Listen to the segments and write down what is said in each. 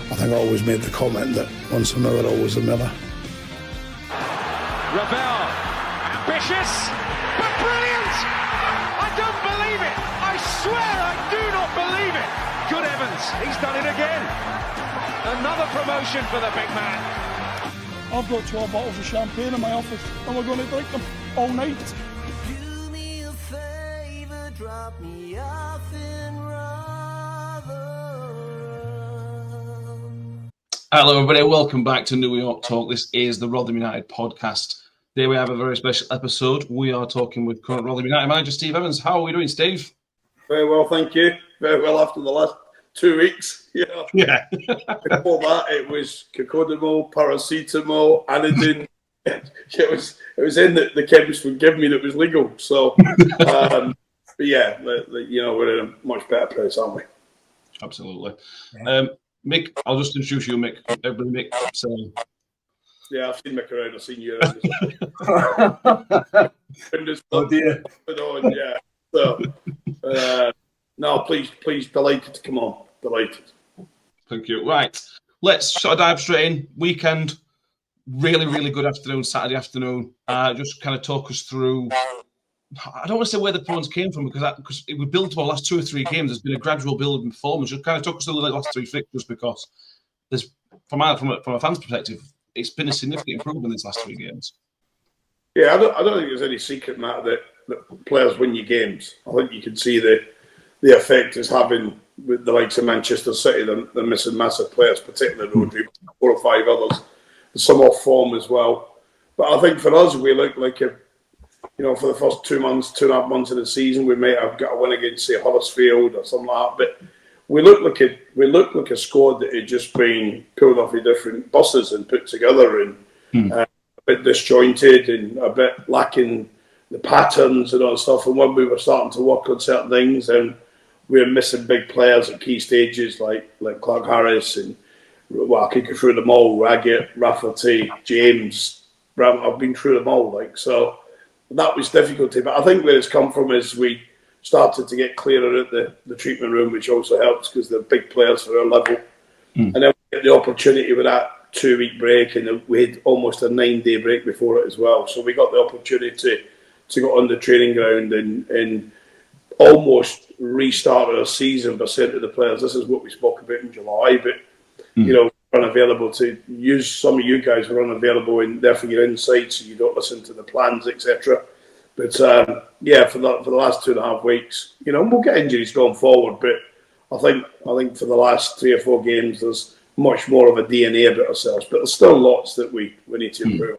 I think I always made the comment that once a miller, always a miller. Ravel, ambitious, but brilliant! I don't believe it! I swear I do not believe it! Good heavens, he's done it again! Another promotion for the big man. I've got 12 bottles of champagne in my office and we're going to drink them all night. Do me a favour, drop me off in Rotherham. Hello everybody, welcome back to New York Talk. This is the Rotherham United podcast. Today we have a very special episode. We are talking with current Rotherham United manager Steve Evans. How are we doing, Steve? Very well, thank you. Very well after the last 2 weeks. Yeah. Before that, it was cocodamol, paracetamol, anodine. It was in the chemist would give me that was legal. So, but yeah, we're in a much better place, aren't we? Absolutely. Mick, I'll just introduce you, Mick. Everybody, Mick. So. Yeah, I've seen Mick around. I've seen you around. Oh dear. Yeah. So, no, please, delighted to come on. Delighted. Thank you. Right, let's sort of dive straight in. Weekend, really good afternoon, Saturday afternoon. Just kind of talk us through. I don't want to say where the points came from because it was built over the last 2 or 3 games. There's been a gradual build in performance. Just kind of talk us through the last 3 fixtures because there's from a fan's perspective, it's been a significant improvement in these last 3 games. Yeah, I don't think there's any secret, Matt, that players win your games. I think you can see the effect it's having with the likes of Manchester City. They're missing massive players, particularly Rodri, 4 or 5 others. Some off form as well. But I think for us, we look like for the first 2.5 months of the season, we may have got a win against, say, Huddersfield or something like that. But we look like a squad that had just been pulled off of different buses and put together and a bit disjointed and a bit lacking the patterns and all that stuff. And when we were starting to work on certain things, and we were missing big players at key stages like Clark Harris and I could go through them all, Raggett, Rafferty, James. I've been through them all, so that was difficulty. But I think where it's come from is we started to get clearer at the treatment room, which also helps because they're big players for our level. And then we get the opportunity with that 2-week break, and we had almost a 9-day break before it as well. So we got the opportunity to go on the training ground and almost restart our season by saying to the players, this is what we spoke about in July, but we're unavailable to use. Some of you guys are unavailable and therefore you're inside, so you don't listen to the plans, etc. But for the last 2.5 weeks, we'll get injuries going forward, but I think for the last 3 or 4 games there's much more of a DNA about ourselves, but there's still lots that we need to improve.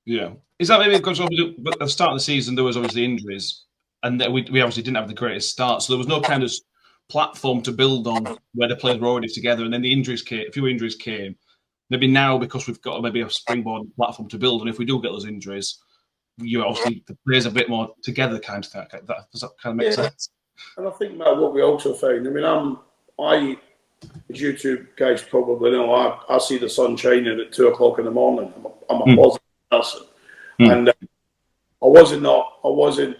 Yeah. Is that maybe because at the start of the season there was obviously injuries, and we obviously didn't have the greatest start, so there was no kind of platform to build on where the players were already together, and then a few injuries came. Maybe now, because we've got maybe a springboard platform to build, and if we do get those injuries, obviously the players are a bit more together, kind of thing. Does that kind of make sense? And I think, Matt, what we also found, as you two guys probably know, I see the sun shining at 2 o'clock in the morning. I'm a positive person, and I wasn't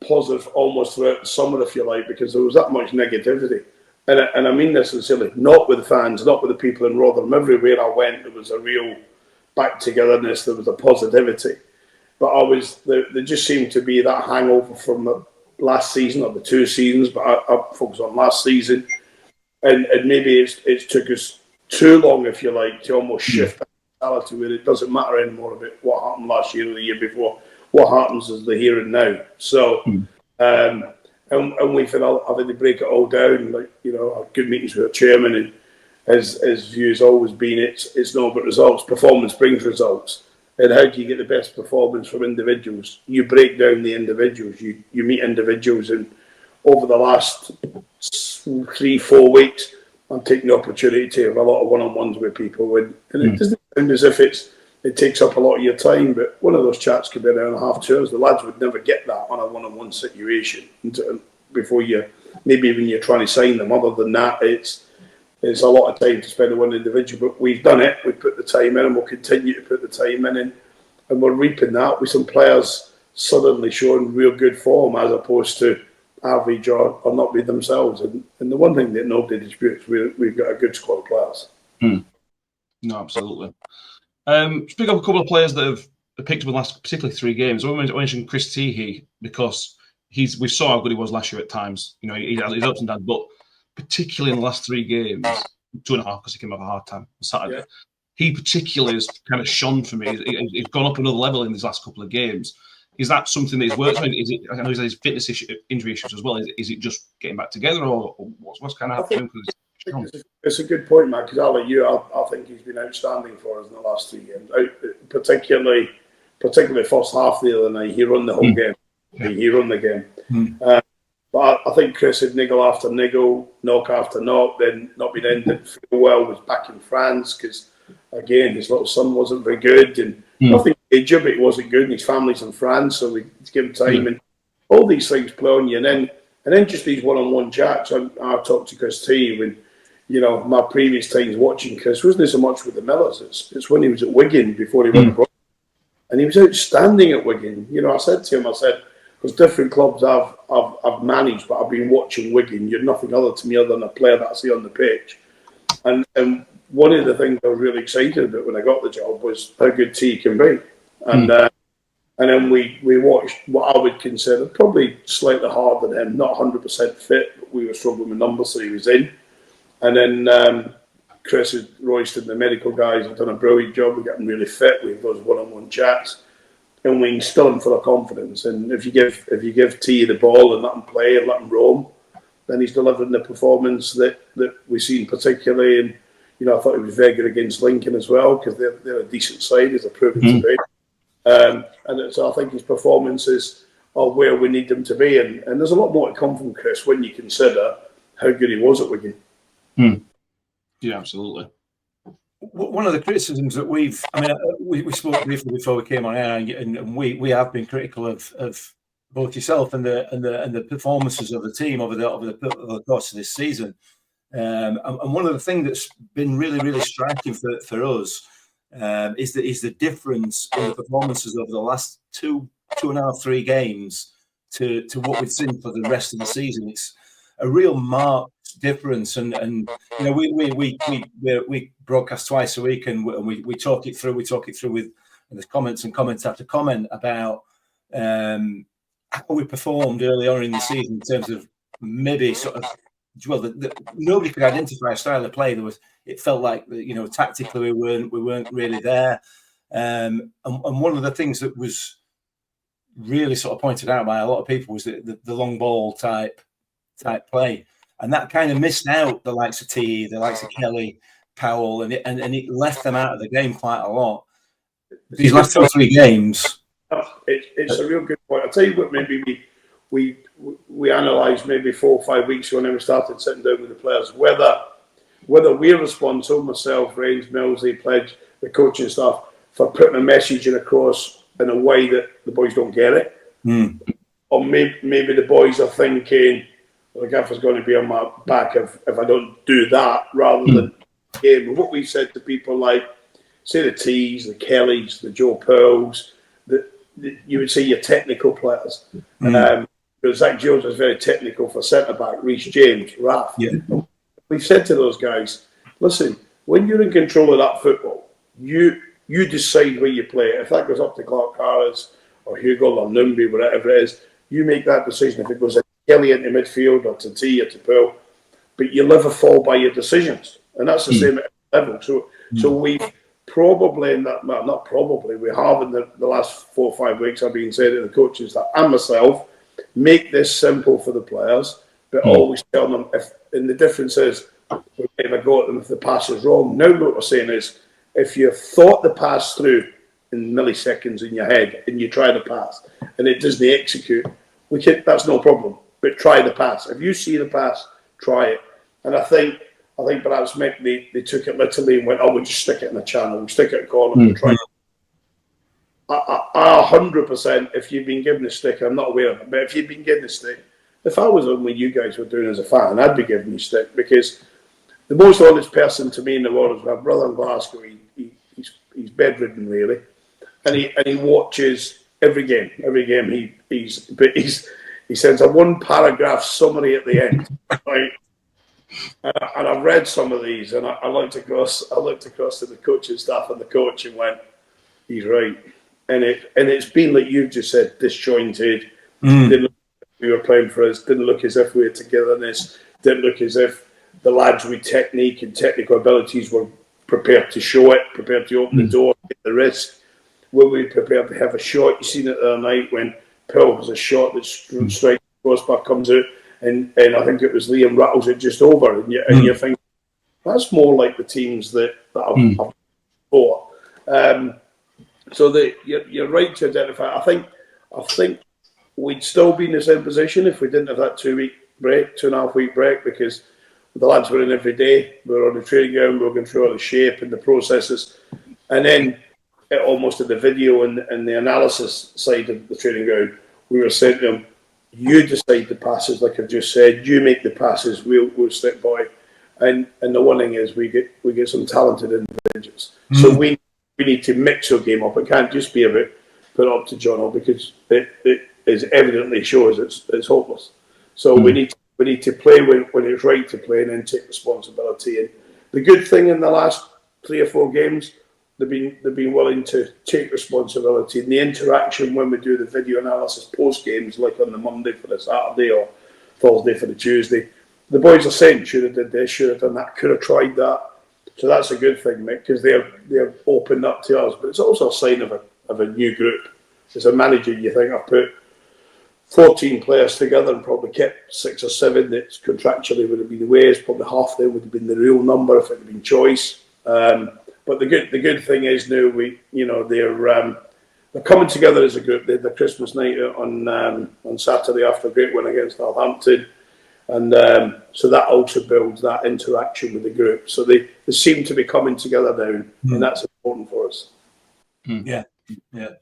positive almost throughout the summer, if you like, because there was that much negativity. And I mean this sincerely, not with the fans, not with the people in Rotherham. Everywhere I went, there was a real back-togetherness, there was a positivity. But there just seemed to be that hangover from the last season, or the 2 seasons, but I focus on last season. And maybe it's took us too long, if you like, to almost shift that mentality where it doesn't matter anymore about what happened last year or the year before. What happens is the here and now. So, and we've had to break it all down. Our good meetings with our chairman, and his view has always been it's not about results. Performance brings results. And how do you get the best performance from individuals? You break down the individuals. You meet individuals, and over the last 3-4 weeks, I'm taking the opportunity to have a lot of one-on-ones with people, and it doesn't sound as if it takes up a lot of your time, but one of those chats could be an hour and a half, 2 hours. The lads would never get that on a one-on-one situation before maybe even you're trying to sign them. Other than that, it's a lot of time to spend with one individual, but we've done it. We've put the time in, and we'll continue to put the time in, and we're reaping that with some players suddenly showing real good form, as opposed to average or not be themselves. And the one thing that nobody disputes, we've got a good squad of players. No, absolutely. Speak of a couple of players that have picked up in the last particularly 3 games. I mentioned Chris Teehee because we saw how good he was last year at times. You know, he has his ups and downs, but particularly in the last 3 games, 2.5 because he came off a hard time on Saturday. Yeah. He particularly has kind of shone for me. He's gone up another level in these last couple of games. Is that something that he's worked on? Is it? I know he's had his fitness injury issues as well. Is it just getting back together, or what's kind of happening? It's a good point, Matt. Because I think he's been outstanding for us in the last 3 games. Particularly first half the other night, he run the whole game. He run the game. But I think Chris had niggle after niggle, knock after knock, then not been ended well. Was back in France because again his little son wasn't very good, and nothing major, but he wasn't good, and his family's in France, so we give him time, and all these things play on you, and then just these one-on-one chats. I talked to Chris T when, you know, my previous times watching Chris wasn't so much with the Millers. It's when he was at Wigan before he went abroad, and he was outstanding at Wigan. You know, I said to him, because different clubs I've managed, but I've been watching Wigan. You're nothing other to me other than a player that I see on the pitch. And one of the things I was really excited about when I got the job was how good T can be. And then we watched what I would consider probably slightly harder than him, not 100% fit, but we were struggling with numbers, so he was in. And then Chris and Royston, the medical guys, have done a brilliant job. We got him really fit. We have those one-on-one chats. And we instill him full of confidence. And if you give T the ball and let him play and let him roam, then he's delivering the performance that we've seen particularly. And you know, I thought he was very good against Lincoln as well because they're a decent side, as they're proven to be. And so I think his performances are where we need them to be. And there's a lot more to come from Chris when you consider how good he was at Wigan. Yeah, absolutely. One of the criticisms that we spoke briefly before we came on air, and we have been critical of both yourself and the performances of the team over the course of this season. And one of the things that's been really, really striking for us is the difference in the performances over the last 2.5, 3 games to what we've seen for the rest of the season. It's a real marked difference, and you know, we broadcast twice a week, and we talk it through. We talk it through with there's comments after comment about how we performed early on in the season in terms of maybe sort of nobody could identify a style of play. It felt like, you know, tactically we weren't really there, and one of the things that was really sort of pointed out by a lot of people was the long ball type play. And that kind of missed out the likes of T, the likes of Kelly, Powell, and it left them out of the game quite a lot. These last 2 or 3 games. It's a real good point. I'll tell you what, maybe we analysed maybe 4 or 5 weeks ago when we started sitting down with the players, whether we're responsible, myself, Rains, Millsy, Pledge, the coaching staff, for putting a message across in a way that the boys don't get it. Or maybe the boys are thinking, well, the gaffer's going to be on my back if I don't do that, rather than game. What we said to people like, say the T's, the Kellys, the Joe Pearls, you would say your technical players. Because Zach Jones is very technical for centre-back, Reece James, Raf. Yeah. We said to those guys, listen, when you're in control of that football, you decide where you play it. If that goes up to Clark Harris or Hugo or Numby, whatever it is, you make that decision. If it goes Kelly into midfield or to T or to Pearl, but you live or fall by your decisions, and that's the same at level. So we've probably we have in the last 4 or 5 weeks, I've been saying to the coaches that and myself, make this simple for the players, but always tell them and the difference is we never go at them if the pass is wrong. Now what we're saying is, if you've thought the pass through in milliseconds in your head and you try the pass and it doesn't execute, that's no problem. But try the pass. If you see the pass, try it. And I think perhaps maybe they took it literally and went, oh, we'll just stick it in the channel, we'll stick it in the corner, we'll try it. I 100%, if you've been given a stick, I'm not aware of it, but if you've been given a stick, if I was on what you guys were doing as a fan, I'd be giving you a stick, because the most honest person to me in the world is my brother in Glasgow. He's bedridden, really, and he watches every game. He's he sends a 1-paragraph summary at the end, right? And I've read some of these, and I looked across to the coaching staff and the coach and went, he's right. And it's been, like you've just said, disjointed. Didn't look as if we were playing for us, didn't look as if we had togetherness, didn't look as if the lads with technique and technical abilities were prepared to show it, prepared to open the door, get the risk. Were we prepared to have a shot? You seen it the other night when Pill has a shot that strikes the crossbar, comes out, and I think it was Liam rattles it just over, and you think that's more like the teams that I've fought. So you're right to identify. I think we'd still be in the same position if we didn't have that 2.5 week break, because the lads were in every day. We were on the training ground. We were going through all the shape and the processes, and then almost at the video and the analysis side of the training ground, we were saying to them, you decide the passes, like I've just said. You make the passes. We'll stick by. And the one thing is we get some talented individuals. So we need to mix our game up. It can't just be about put it up to Jono, because it is evidently shows it's hopeless. So we need to play when it's right to play, and then take responsibility. And the good thing in the last 3 or 4 games, they've been willing to take responsibility. And the interaction when we do the video analysis post games, like on the Monday for the Saturday or Thursday for the Tuesday, the boys are saying should have did this, should have done that, could have tried that. So that's a good thing, Mick, because they're opened up to us. But it's also a sign of a new group. As a manager, you think I've put 14 players together and probably kept 6 or 7 that contractually would have been ways. Probably half of them would have been the real number if it had been choice. But the good thing is now they're coming together as a group. They had the Christmas night out on Saturday after a great win against Southampton, and so that also builds that interaction with the group. So they seem to be coming together now, and that's important for us. Yeah, for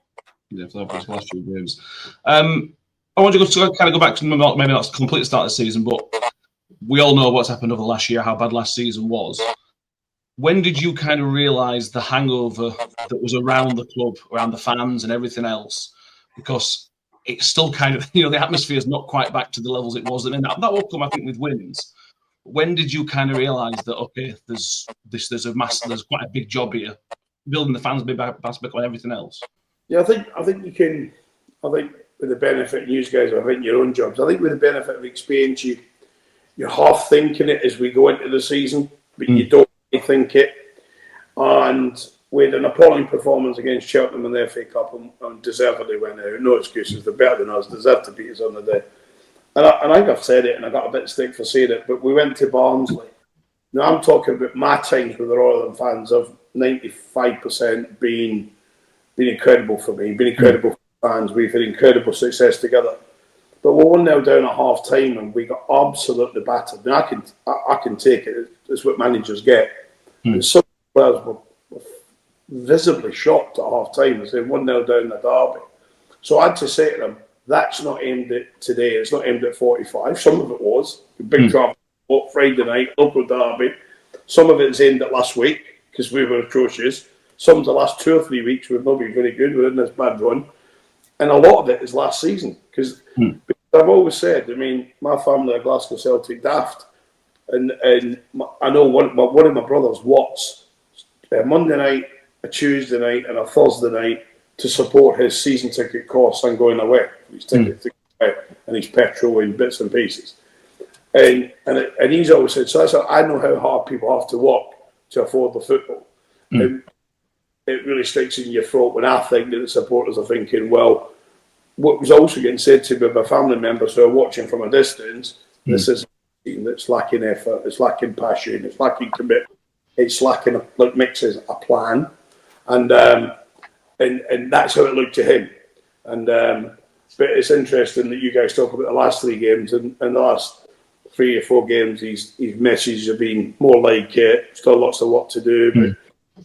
those last 2 games. I want to kind of go back to maybe not complete start of the season, but we all know what's happened over the last year, how bad last season was. When did you kind of realise the hangover that was around the club, around the fans and everything else? Because it's still kind of, the atmosphere is not quite back to the levels it was. And that will come, I think, with wins. When did you kind of realise that, okay, there's quite a big job here, building the fans, maybe back on everything else? Yeah, I think you can. I think with the benefit, and you guys are in your own jobs, I think with the benefit of experience, you're half thinking it as we go into the season, but you don't think it. And with an appalling performance against Cheltenham in the FA Cup, and deservedly went out, no excuses, they're better than us, deserved to beat us on the day. And I think I've said it, and I got a bit of stick for saying it, but we went to Barnsley. Now I'm talking about my times with the Rotherham fans of 95% being incredible for me, been incredible for fans. We've had incredible success together. But we're 1-0 down at half time, and we got absolutely battered. Now I can take it. It's what managers get. But some players were visibly shocked at half time as they 1-0 down the derby. So I had to say to them, that's not aimed at today. It's not aimed at 45. Some of it was big drop Friday night local derby. Some of it's aimed at last week because we were atrocious. Some of the last 2 or 3 weeks we've not been very good. We're in this bad run. And a lot of it is last season because I've always said, I mean, my family are Glasgow Celtic daft, and I know one of my brothers Watts a Monday night, a Tuesday night, and a Thursday night to support his season ticket costs and going away, his ticket to go away, and his petrol and bits and pieces. And he's always said, so that's how I know how hard people have to work to afford the football. And it really sticks in your throat when I think that the supporters are thinking, well, what was also getting said to me by family members who are watching from a distance, this is a team that's lacking effort, it's lacking passion, it's lacking commitment, it's lacking, like Mick says, a plan. And that's how it looked to him. And but it's interesting that you guys talk about the last 3 games, and the last 3 or 4 games, his messages have been more like still lots of work to do, but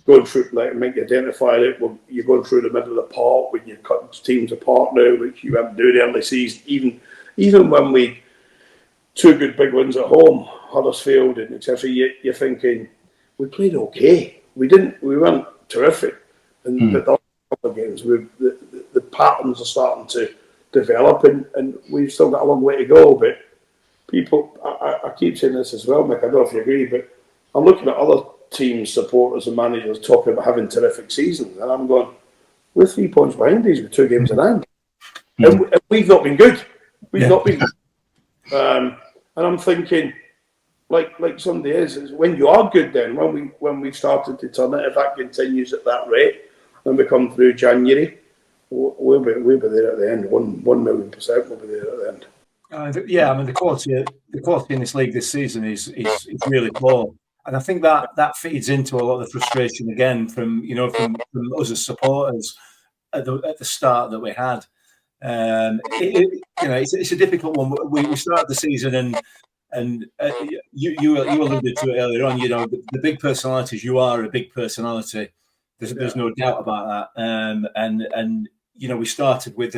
going through, like Mick identified it, well, you're going through the middle of the park when you cut teams apart now, which you haven't done early season. Even when we 2 good big wins at home, Huddersfield and etc., you're thinking we played okay. We weren't terrific, and the last couple of games, the patterns are starting develop, and we've still got a long way to go. But people, I keep saying this as well, Mick, I don't know if you agree, but I'm looking at other teams, supporters and managers talking about having terrific seasons, and I'm going, we're 3 points behind these with 2 games in hand. And we've not been good. We've not been good. And I'm thinking, like somebody is when you are good then, when we started to turn it, if that continues at that rate, and we come through January, we'll be there at the end. 1,000,000% we'll be there at the end. Yeah, I mean the quality in this league this season is really poor, and I think that feeds into a lot of the frustration again from us as supporters at the start that we had. It's a difficult one. We started the season and you alluded to it earlier on. The big personalities. You are a big personality. There's no doubt about that. And we started with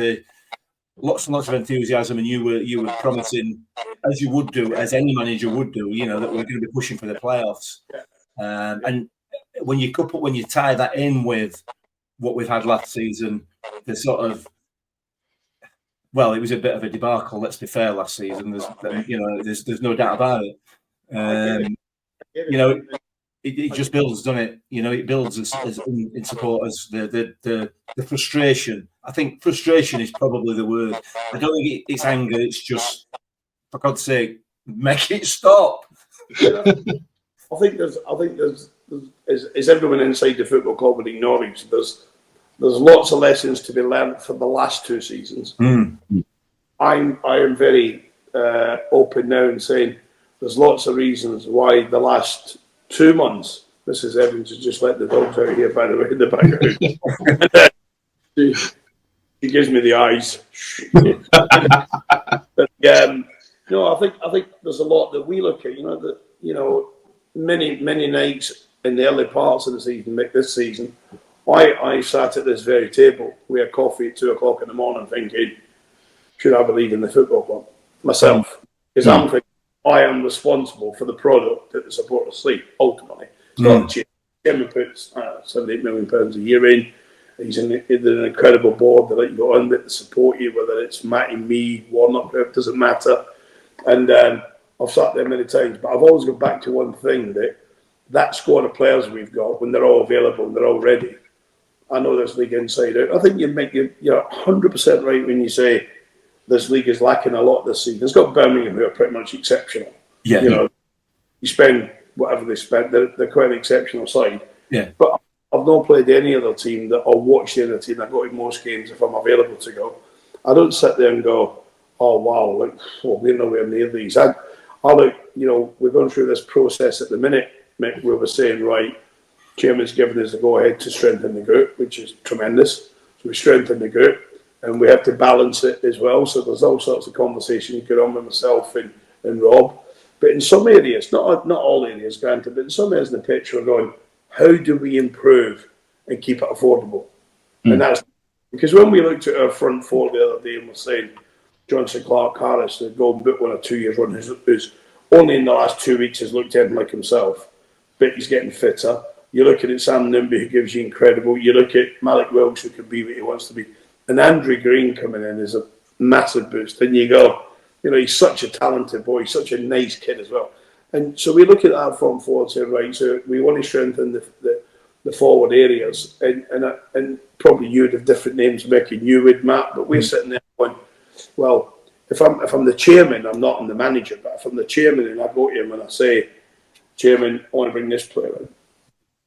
lots and lots of enthusiasm, and you were promising, as you would do, as any manager would do, that we're going to be pushing for the playoffs. And when you tie that in with what we've had last season, the sort of, well, it was a bit of a debacle. Let's be fair. Last season, there's no doubt about it. It just builds, doesn't it? It builds as in supporters the frustration. I think frustration is probably the word. I don't think it's anger. It's just, for God's sake, make it stop. I think there's as everyone inside the football club would acknowledge, there's lots of lessons to be learned from the last 2 seasons. I am very open now in saying there's lots of reasons why the last 2 months. Mrs. Evans has just let the dogs out here, by the way, in the background. She gives me the eyes. But, no, I think there's a lot that we look at. Many nights in the early parts of the season, this season, I sat at this very table. We had coffee at 2 o'clock in the morning, thinking, should I be leaving the football club myself? Because I'm thinking, I am responsible for the product that the supporters see, ultimately. It's not the chairman puts £7-8 million a year in. He's in an incredible board. They let you go on with, to support you, whether it's Matty, me, Warnock, it doesn't matter. And I've sat there many times, but I've always gone back to one thing, that squad of players we've got, when they're all available and they're all ready, I know this league inside out. I think you're 100% right when you say this league is lacking a lot this season. It's got Birmingham, who are pretty much exceptional. Yeah. You spend whatever they spend, they're quite an exceptional side. Yeah. But I've not played any other team that I'll watch the other team. I go to most games if I'm available to go. I don't sit there and go, oh wow, we're nowhere near these. We're going through this process at the minute, Mick, where we're saying, right, Chairman's given us a go-ahead to strengthen the group, which is tremendous. So we strengthen the group, and we have to balance it as well. So there's all sorts of conversations going on with myself and Rob. But in some areas, not all areas, granted, but in some areas in the pitch, we're going, how do we improve and keep it affordable? And that's because when we looked at our front four the other day and we're saying Johnson, Clark, Harris, the Golden Boot winner 2 years run, who's only in the last 2 weeks has looked anything like himself, but he's getting fitter. You're looking at Sam Nimby, who gives you incredible. You look at Malik Wilkes, who can be what he wants to be. And Andrew Green coming in is a massive boost. And you go, he's such a talented boy, he's such a nice kid as well. And so we look at that front forward and say, right, so we want to strengthen the forward areas. And probably you'd have different names, Mick, and you would, Matt, but we're sitting there going, well, if I'm the chairman, I'm not the manager, but if I'm the chairman and I go to him and I say, Chairman, I want to bring this player in,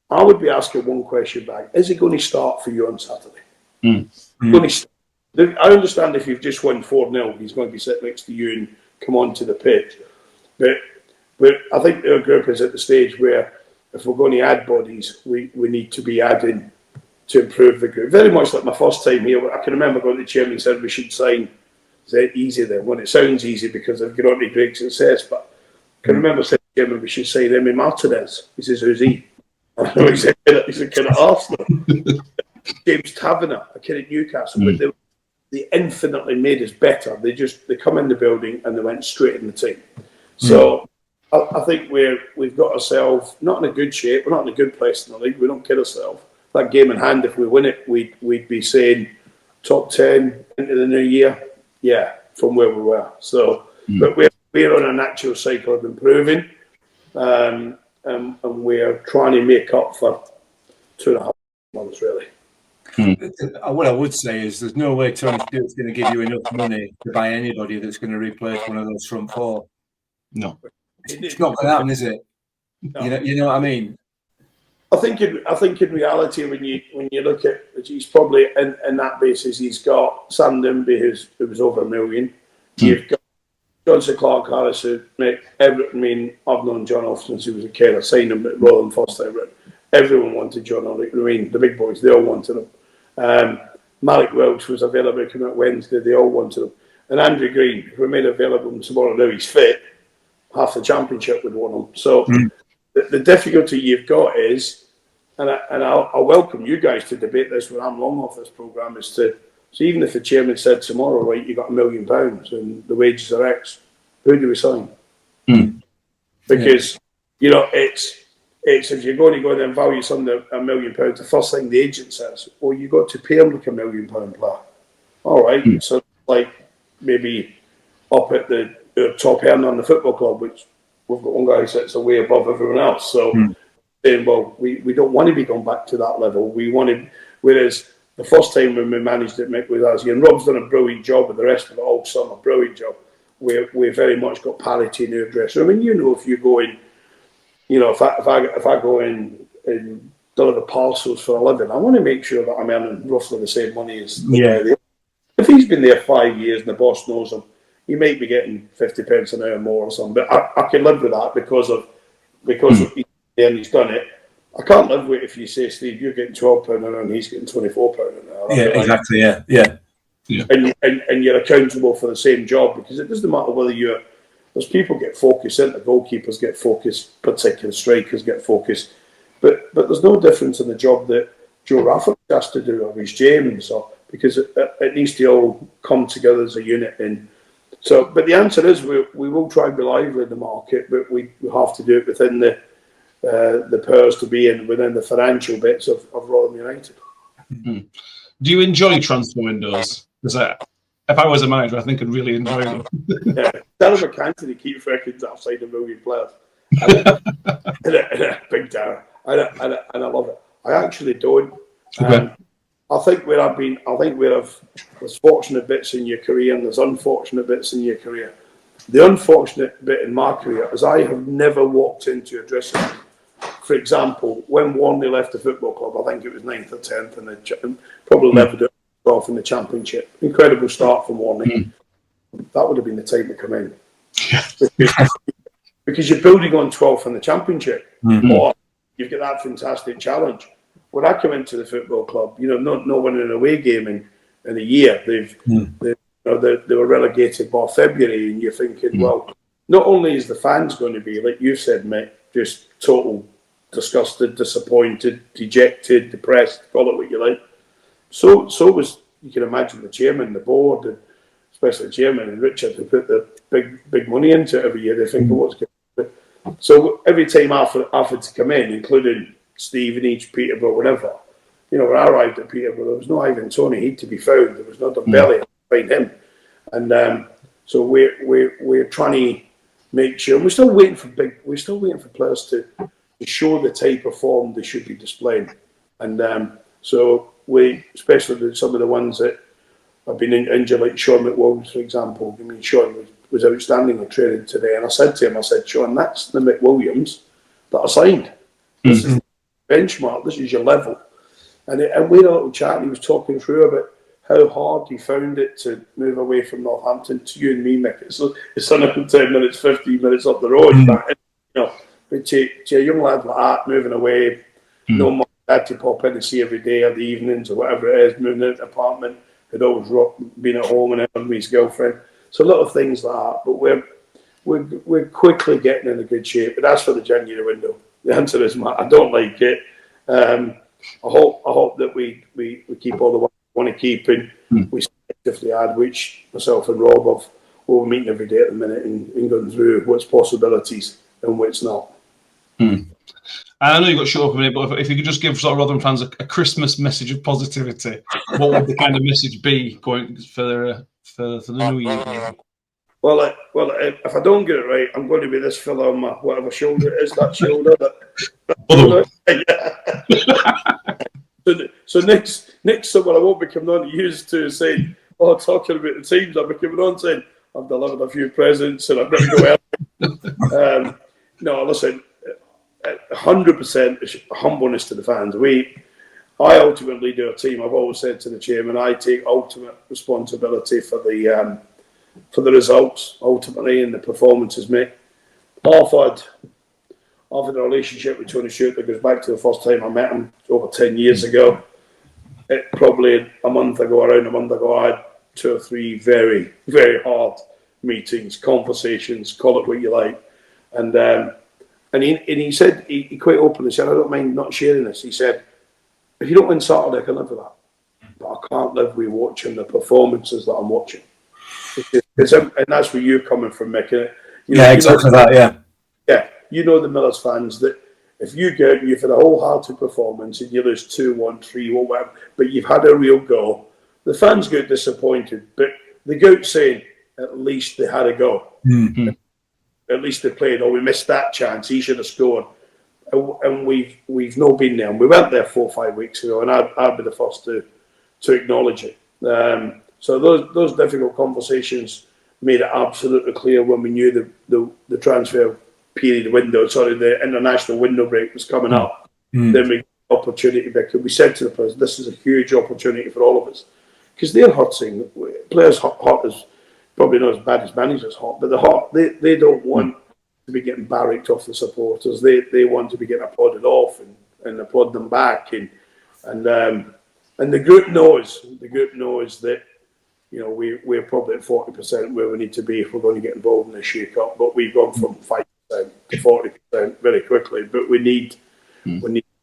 I would be asking one question back. Is he going to start for you on Saturday? I understand if you've just won 4-0, he's going to be sitting next to you and come onto the pitch. But I think our group is at the stage where if we're going to add bodies, we need to be adding to improve the group. Very much like my first time here, I can remember going to the chairman and said we should sign. Is it easy then? When it sounds easy because they've got on to great success, but I can remember saying to the chairman we should sign Emi Martinez. He says, who's he? I know he's a kid at Arsenal. James Taverner, a kid at Newcastle, but they infinitely made us better. They come in the building and they went straight in the team. So I think we've got ourselves not in a good shape. We're not in a good place in the league. We don't kid ourselves. That game in hand, if we win it, we'd be saying top 10 into the new year. from where we were. So, but we're on a natural cycle of improving, and we're trying to make up for 2.5 months, really. What I would say is there's no way Tony Stewart's going to give you enough money to buy anybody that's going to replace one of those front four. No. It's not going to happen, is it? No. You know what I mean? I think in reality, when you look at, he's probably in that basis, he's got Sam Dimby, who was over $1 million. You've got Johnson Clark Harris, who I've known John off since he was a kid. I signed him at Rotherham first time. Everyone wanted John. The big boys, they all wanted him. Malik Welch was available coming out Wednesday. They all wanted him. And Andrew Green, if we made available tomorrow, now he's fit, half the championship would want him. So the difficulty you've got is, and I'll welcome you guys to debate this when I'm long off this programme, is to, so even if the chairman said tomorrow, right, you got £1 million and the wages are X, who do we sign? Because, it's if you're going to go there and value something at £1 million, the first thing the agent says, well, you got to pay him like £1 million player. All right, so like maybe up at the top earner on the football club, which we've got one guy who sits way above everyone else. So saying, well, we don't want to be going back to that level. We wanted, whereas the first time when we managed it, Mick, with us, and Rob's done a brilliant job with the rest of it all summer, brilliant job. We very much got parity in our dressing room. I mean, if you go in, if I go in and deliver parcels for a living, I want to make sure that I'm earning roughly the same money as the guy there. If he's been there 5 years and the boss knows him, he might be getting 50 pence an hour more or something. But I can live with that because of he's there and he's done it. I can't live with it if you say, Steve, you're getting £12 an hour and he's getting £24 an hour. Yeah, exactly. Yeah. And you're accountable for the same job, because it doesn't matter whether there's people get focused in, the goalkeepers get focused, particular strikers get focused, but there's no difference in the job that Joe Rafford has to do, or Rhys James, because it needs to all come together as a unit. And so, but the answer is we will try and be lively in the market, but we have to do it within the powers to be and within the financial bits of Rotherham United. Do you enjoy transfer windows? Because if I was a manager, I think I'd really enjoy them. Tell him I can't to keep records outside $1 million players. Big time. And I love it. I actually don't. Okay. I think there's fortunate bits in your career and there's unfortunate bits in your career. The unfortunate bit in my career is I have never walked into a dressing room. For example, when Warney left the football club, I think it was 9th or 10th, and probably leveled it off in the Championship. Incredible start from Warney. That would have been the time to come in. Because you're building on 12th in the Championship. Or you've got that fantastic challenge. When I come into the football club, no winning an away game in a year. They were relegated by February, and you're thinking, well, not only is the fans going to be, like you said, Mick, just total disgusted, disappointed, dejected, depressed, call it what you like. So was, you can imagine, the chairman, the board, and especially the chairman and Richard, who put the big money into it every year. They think, what's going to happen? So every time offered to come in, including Stevenage, Peterborough, whatever, when I arrived at Peterborough, there was no Ivan Toney. He'd to be found. There was no Dembele to find him. And so we're trying to make sure. We're still waiting for players to show the type of form they should be displaying. And so especially some of the ones that have been injured, like Sean McWilliams, for example. I mean, Sean was outstanding in training today, and I said to him, Sean, that's the McWilliams that I signed. This is the benchmark. This is your level. And we had a little chat, and he was talking through about how hard he found it to move away from Northampton to you and me, Mick. It's only 10 minutes, 15 minutes up the road. But to a young lad like that, moving away, no more dad to pop in and see every day or the evenings or whatever it is, moving into an apartment, had always been at home and with his girlfriend. So little things like that. But we're quickly getting in a good shape. But as for the January window, the answer is, Matt, I don't like it. I hope that we keep all the ones we want to keep, and we selectively add, which myself and Rob we're meeting every day at the minute and going through what's possibilities and what's not. I know you've got short up a minute, but if you could just give sort of Rotherham fans a Christmas message of positivity, what would the kind of message be going for for the new year? Well, if I don't get it right, I'm going to be this fella on my whatever shoulder it is, that shoulder. So next summer I won't be coming on to use to say, talking about the teams, I'll be coming on saying, I've delivered a few presents and I've got to go early. No, listen, 100% humbleness to the fans. I ultimately do a team. I've always said to the chairman, I take ultimate responsibility for the results ultimately and the performances made. I've had a relationship with Tony Stewart that goes back to the first time I met him over 10 years ago. Probably around a month ago, I had 2 or 3 very, very hard meetings, conversations, call it what you like. And he said, he quite openly said, I don't mind not sharing this. He said, if you don't win Saturday, I can live with that. But I can't live with watching the performances that I'm watching. And that's where you're coming from, Mick. Exactly that, yeah. Yeah, you know the Millers fans that if you go out and you've had a wholehearted performance and you lose 2-1, 3-1, whatever, but you've had a real go, the fans get disappointed, but they go out saying, at least they had a go. Mm-hmm. At least they played, or we missed that chance, he should have scored. And we've not been there. And we went there 4 or 5 weeks ago, and I'd be the first to acknowledge it. So those difficult conversations made it absolutely clear when we knew the transfer period window, the international window break was coming up. Then we got the opportunity because we said to the players, this is a huge opportunity for all of us. Because they're hurting. Players hot is probably not as bad as managers hot, but they're hot. They don't want to be getting barracked off the supporters. They want to be getting applauded off and applaud them back. And the group knows that we're probably at 40% where we need to be if we're going to get involved in the shake-up. But we've gone from 5% to 40% very quickly. But we need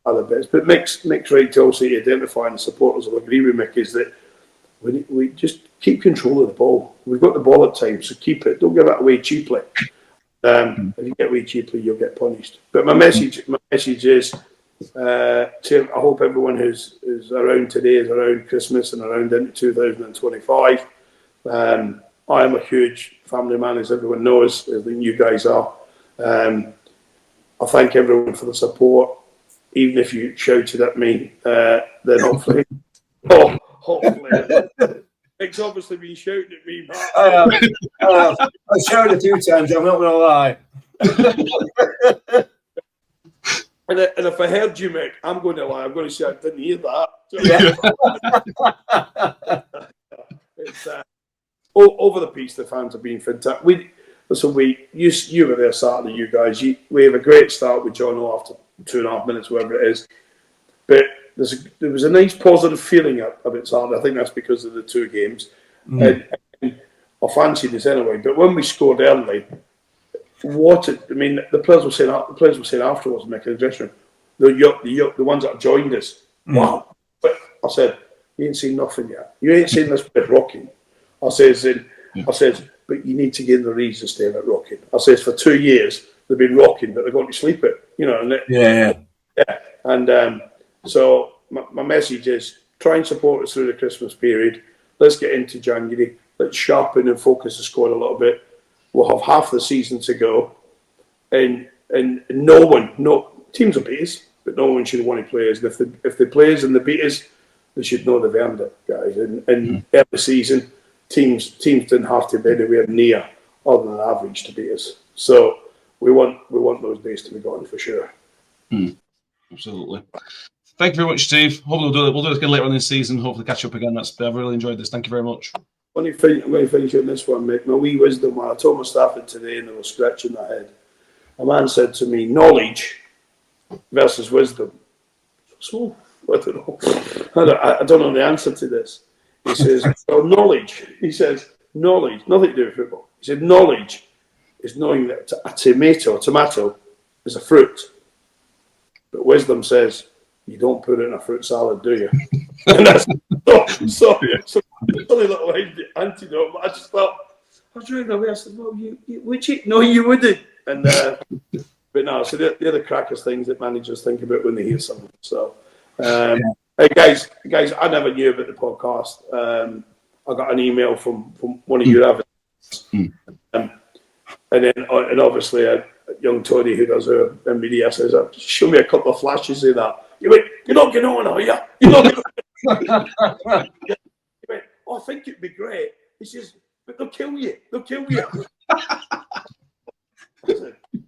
other bits. But Mick's right to also identify, and the supporters will agree with Mick, is that we just keep control of the ball. We've got the ball at times, so keep it. Don't give it away cheaply. If you get away cheaply, you'll get punished. But my message is, I hope everyone who's around today is around Christmas and around into 2025. I am a huge family man, as everyone knows, as you guys are. I thank everyone for the support. Even if you shouted at me, then hopefully, it's obviously been shouting at me. I shouted a few times, I'm not going to lie. And if I heard you, Mick, I'm going to lie. I'm going to say I didn't hear that. It's over the piece. The fans have been fantastic. You were there Saturday, you guys. We have a great start with John O after 2.5 minutes, whatever it is. But there was a nice positive feeling about Saturday. I think that's because of the 2 games. And I fancied this anyway. But when we scored early, the players were saying afterwards, Mick, in the dressing room, the ones that joined us, wow. But I said, you ain't seen nothing yet. You ain't seen this bit rocking. I says, but you need to give them the reason to stay at rocking. I says, for 2 years they've been rocking, but they're going to sleep it. And so my message is, try and support us through the Christmas period. Let's get into January. Let's sharpen and focus the squad a little bit. We'll have half the season to go, and teams will beat us, but no one should want to play us. And if they play us and they beat us, they should know they've earned it, guys. And every season, teams didn't have to be anywhere near other than average to beat us. So we want those days to be gone for sure. Absolutely. Thank you very much, Steve. Hopefully we'll do this again later on this season. Hopefully catch up again. I've really enjoyed this. Thank you very much. I'm going to finish on this one, Mick. My wee wisdom, when I told my staff it today and they were scratching their head. A man said to me, knowledge versus wisdom. So, I don't know. I don't know the answer to this. He says, well, knowledge. He says, knowledge, nothing to do with football. He said, knowledge is knowing that a tomato is a fruit. But wisdom says, you don't put it in a fruit salad, do you? And that's so funny little antidote. But I just thought, I was reading away. I said, well, would you? No, you wouldn't. And but no, so they're the crackers things that managers think about when they hear something. So, hey guys, I never knew about the podcast. I got an email from one of your advertisers. And obviously, young Tony, who does our media, says, show me a couple of flashes of that. You went, you're not getting on, are you? You're not getting on. He went, I think it'd be great. He says, but they'll kill you. They'll kill you.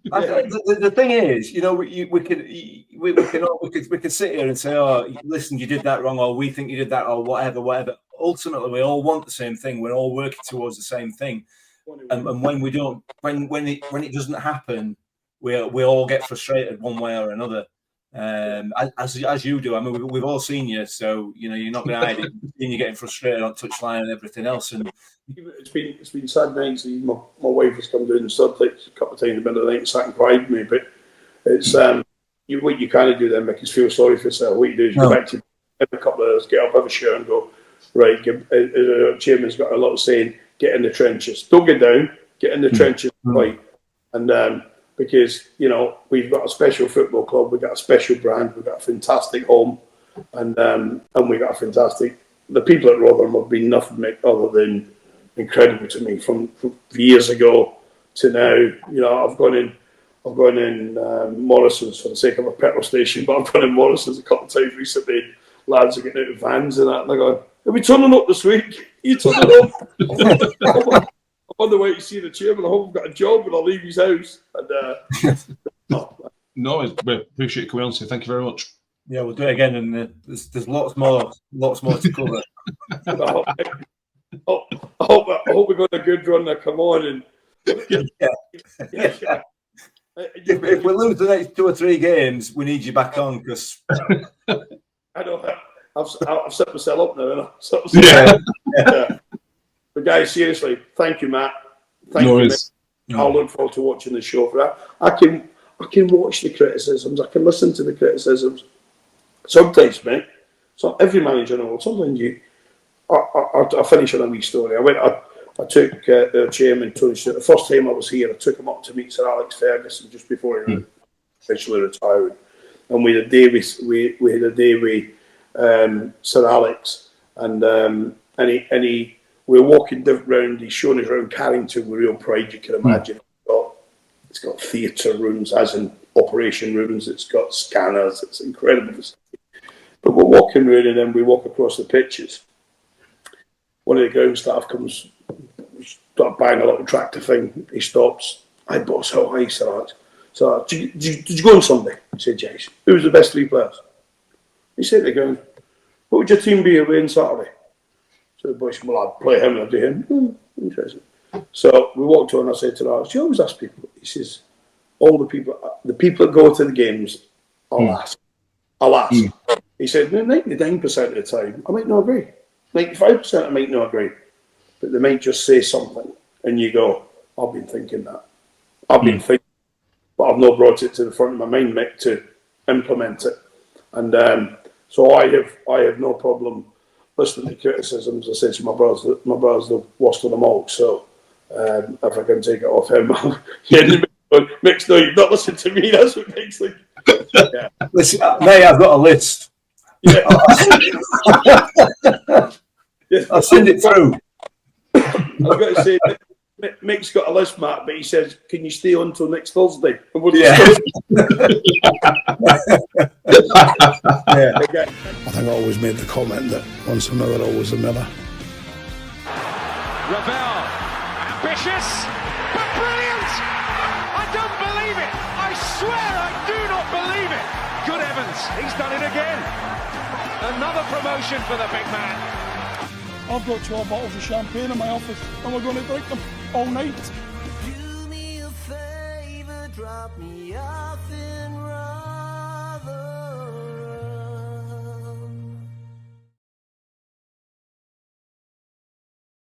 The thing is, you know, we could sit here and say, oh, listen, you did that wrong, or we think you did that, or whatever. Ultimately, we all want the same thing. We're all working towards the same thing. And when we don't, when it doesn't happen, we all get frustrated one way or another. As you do. I mean, we've all seen you, so you know you're not going to hide it. You're getting frustrated on touchline and everything else. And it's been sad nights. My wife has come down and stood like a couple of times in the middle of the night and sat and cried with me. But it's what you kind of do then make us feel sorry for yourself. What you do is go back to every couple of hours, get up, have a shower, and go right. Chairman's got a lot of saying. Get in the trenches. Don't get down. Get in the trenches and fight. And because, you know, we've got a special football club. We've got a special brand. We've got a fantastic home. And we've got a fantastic... The people at Rotherham have been nothing other than incredible to me from years ago to now. You know, I've gone in Morrison's for the sake of a petrol station, but I've gone in Morrison's a couple of times recently. Lads are getting out of vans and that, and they're going, are we turning up this week? You turning up? I'm on the way to see the chairman. I hope I've got a job and I'll leave his house. And, No, we appreciate you coming on, so thank you very much. Yeah, we'll do it again, and there's lots more to cover. I hope we got a good run to come on. And If we lose the next 2 or 3 games, we need you back on because I know I've set myself up now. Yeah. But guys, seriously, thank you, Matt. Thank you. I look forward to watching the show for that. I can watch the criticisms. I can listen to the criticisms. Sometimes, mate. So every manager knows. Sometimes I finish on a wee story. I took the chairman Tony Stewart. The first time I was here, I took him up to meet Sir Alex Ferguson just before he officially retired. And we had a day with Sir Alex, and we were walking round. He's showing us around Carrington with real pride. You can imagine. It's got theatre rooms, as in operation rooms. It's got scanners. It's incredible. But we're walking around, and then we walk across the pitches. One of the ground staff comes, start buying a little tractor thing. He stops. Hi, boss. How are you, Sir Alex? So, did you go on Sunday? I said, yes. Who was the best 3 players? He said to the ground, what would your team be away on Saturday? So the boy said, well, I'd play him and I'd do him. Interesting. So we walked on, I said to Alex, you always ask people. He says, all the people that go to the games, I'll ask. He said, 99% of the time, I might not agree. 95% I might not agree. But they might just say something and you go, I've been thinking that. I've been thinking, but I've not brought it to the front of my mind, Mick, to implement it. And so I have no problem listening to criticisms. I said to my brothers the worst of them all. So if I can take it off him, Mick's no, you've not listened to me. That's what Mick's like. Yeah. Listen, mate, I've got a list. Yeah. I'll send it through. I've got to say, Mick's got a list, Matt, but he says, can you stay on until next Thursday? And we'll yeah. Okay. I think I always made the comment that once a miller, always a miller. Ravel, ambitious, but brilliant! I don't believe it! I swear I do not believe it! Good heavens, he's done it again! Another promotion for the big man. I've got 12 bottles of champagne in my office and we're going to drink them all night. Do me a favor, drop me off in